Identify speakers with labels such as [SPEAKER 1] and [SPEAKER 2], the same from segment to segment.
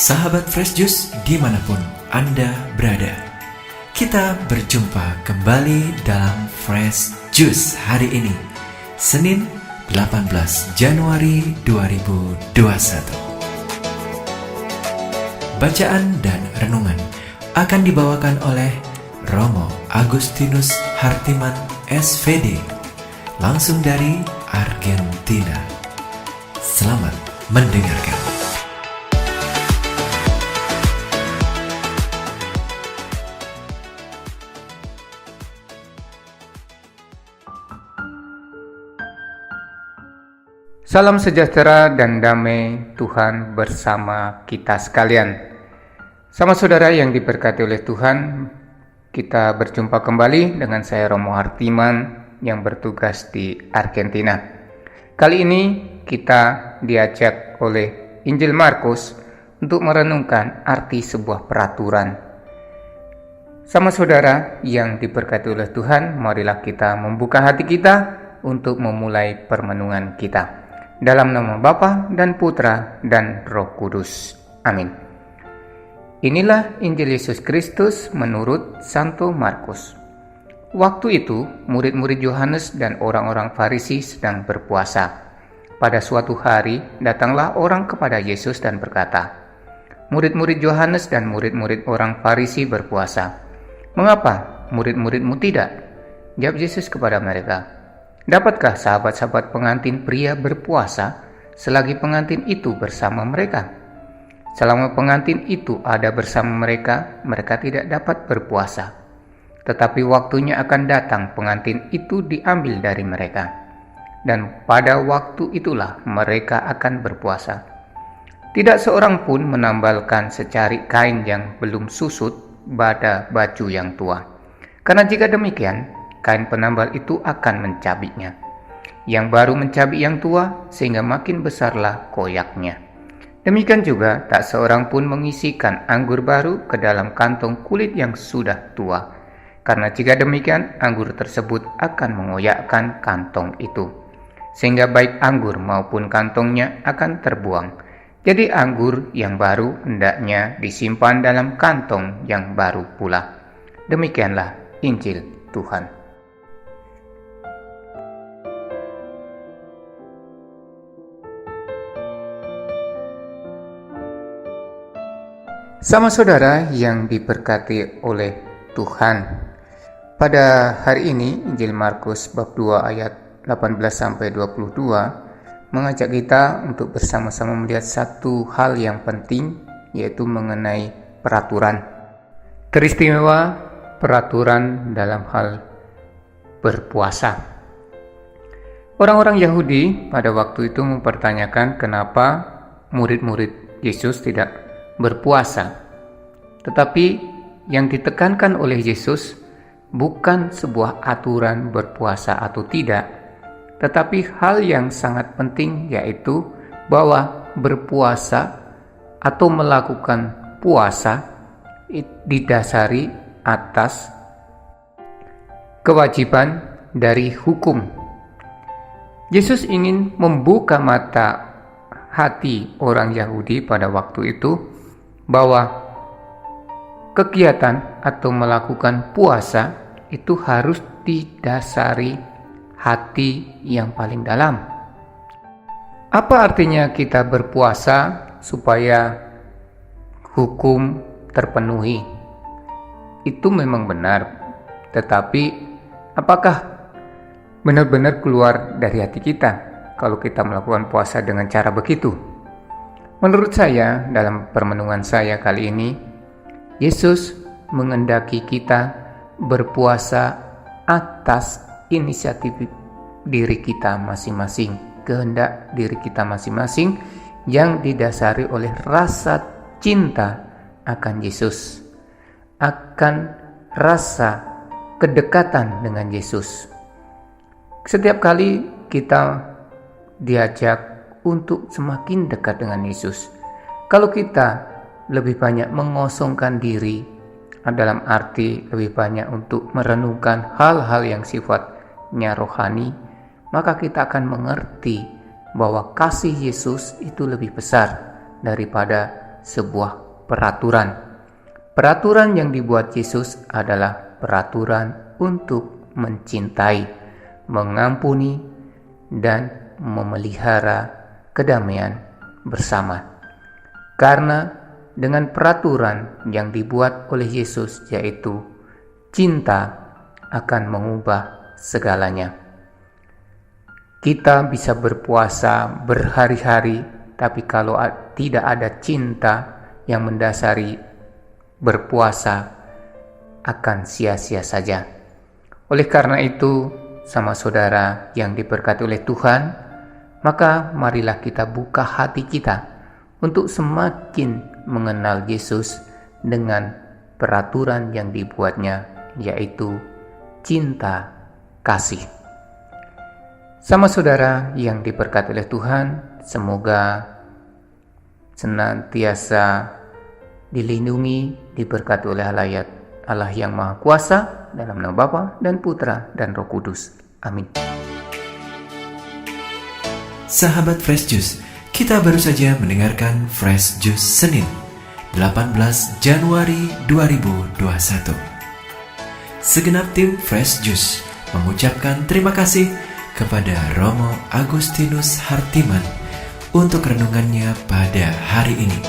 [SPEAKER 1] Sahabat Fresh Juice dimanapun Anda berada, kita berjumpa kembali dalam Fresh Juice hari ini, Senin 18 Januari 2021. Bacaan dan renungan akan dibawakan oleh Romo Agustinus Hartiman SVD, langsung dari Argentina. Selamat mendengarkan.
[SPEAKER 2] Salam sejahtera dan damai Tuhan bersama kita sekalian. Sama saudara yang diberkati oleh Tuhan, kita berjumpa kembali dengan saya Romo Hartiman yang bertugas di Argentina. Kali ini kita diajak oleh Injil Markus untuk merenungkan arti sebuah peraturan. Sama saudara yang diberkati oleh Tuhan, marilah kita membuka hati kita untuk memulai permenungan kita. Dalam nama Bapa dan Putra dan Roh Kudus. Amin. Inilah Injil Yesus Kristus menurut Santo Markus. Waktu itu, murid-murid Yohanes dan orang-orang Farisi sedang berpuasa. Pada suatu hari, datanglah orang kepada Yesus dan berkata, "Murid-murid Yohanes dan murid-murid orang Farisi berpuasa. Mengapa murid-muridmu tidak?" Jawab Yesus kepada mereka, "Dapatkah sahabat-sahabat pengantin pria berpuasa selagi pengantin itu bersama mereka? Selama pengantin itu ada bersama mereka, mereka tidak dapat berpuasa. Tetapi waktunya akan datang pengantin itu diambil dari mereka. Dan pada waktu itulah mereka akan berpuasa. Tidak seorang pun menambalkan secari kain yang belum susut pada baju yang tua. Karena jika demikian, kain penambal itu akan mencabiknya. Yang baru mencabik yang tua, sehingga makin besarlah koyaknya. Demikian juga tak seorang pun mengisikan anggur baru ke dalam kantong kulit yang sudah tua. Karena jika demikian, anggur tersebut akan mengoyakkan kantong itu, sehingga baik anggur maupun kantongnya akan terbuang. Jadi anggur yang baru hendaknya disimpan dalam kantong yang baru pula." Demikianlah Injil Tuhan. Sama saudara yang diberkati oleh Tuhan, pada hari ini Injil Markus bab 2 ayat 18-22 mengajak kita untuk bersama-sama melihat satu hal yang penting, yaitu mengenai peraturan. Teristimewa peraturan dalam hal berpuasa. Orang-orang Yahudi pada waktu itu mempertanyakan kenapa murid-murid Yesus tidak berpuasa. Tetapi yang ditekankan oleh Yesus bukan sebuah aturan berpuasa atau tidak, tetapi hal yang sangat penting, yaitu bahwa berpuasa atau melakukan puasa didasari atas kewajiban dari hukum. Yesus ingin membuka mata hati orang Yahudi pada waktu itu bahwa kegiatan atau melakukan puasa itu harus didasari hati yang paling dalam. Apa artinya kita berpuasa supaya hukum terpenuhi? Itu memang benar, tetapi apakah benar-benar keluar dari hati kita kalau kita melakukan puasa dengan cara begitu? Menurut saya, dalam permenungan saya kali ini, Yesus menghendaki kita berpuasa atas inisiatif diri kita masing-masing, kehendak diri kita masing-masing yang didasari oleh rasa cinta akan Yesus, akan rasa kedekatan dengan Yesus. Setiap kali kita diajak untuk semakin dekat dengan Yesus, kalau kita lebih banyak mengosongkan diri, dalam arti lebih banyak untuk merenungkan hal-hal yang sifatnya rohani, maka kita akan mengerti bahwa kasih Yesus itu lebih besar daripada sebuah peraturan. Peraturan yang dibuat Yesus adalah peraturan untuk mencintai, mengampuni, dan memelihara kedamaian bersama. Karena dengan peraturan yang dibuat oleh Yesus, yaitu cinta, akan mengubah segalanya. Kita bisa berpuasa berhari-hari, tapi kalau tidak ada cinta yang mendasari berpuasa, akan sia-sia saja. Oleh karena itu, sama saudara yang diberkati oleh Tuhan, maka marilah kita buka hati kita untuk semakin mengenal Yesus dengan peraturan yang dibuatnya, yaitu cinta kasih. Sama saudara yang diberkati oleh Tuhan, semoga senantiasa dilindungi, diberkati oleh Allah yang Maha Kuasa, dalam nama Bapa dan Putra dan Roh Kudus. Amin.
[SPEAKER 1] Sahabat Fresh Juice, kita baru saja mendengarkan Fresh Juice Senin 18 Januari 2021. Segenap tim Fresh Juice mengucapkan terima kasih kepada Romo Agustinus Hartiman untuk renungannya pada hari ini.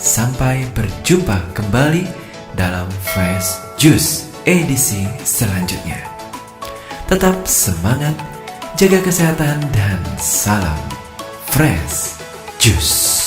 [SPEAKER 1] Sampai berjumpa kembali dalam Fresh Juice edisi selanjutnya. Tetap semangat, jaga kesehatan, dan salam Fresh Juice.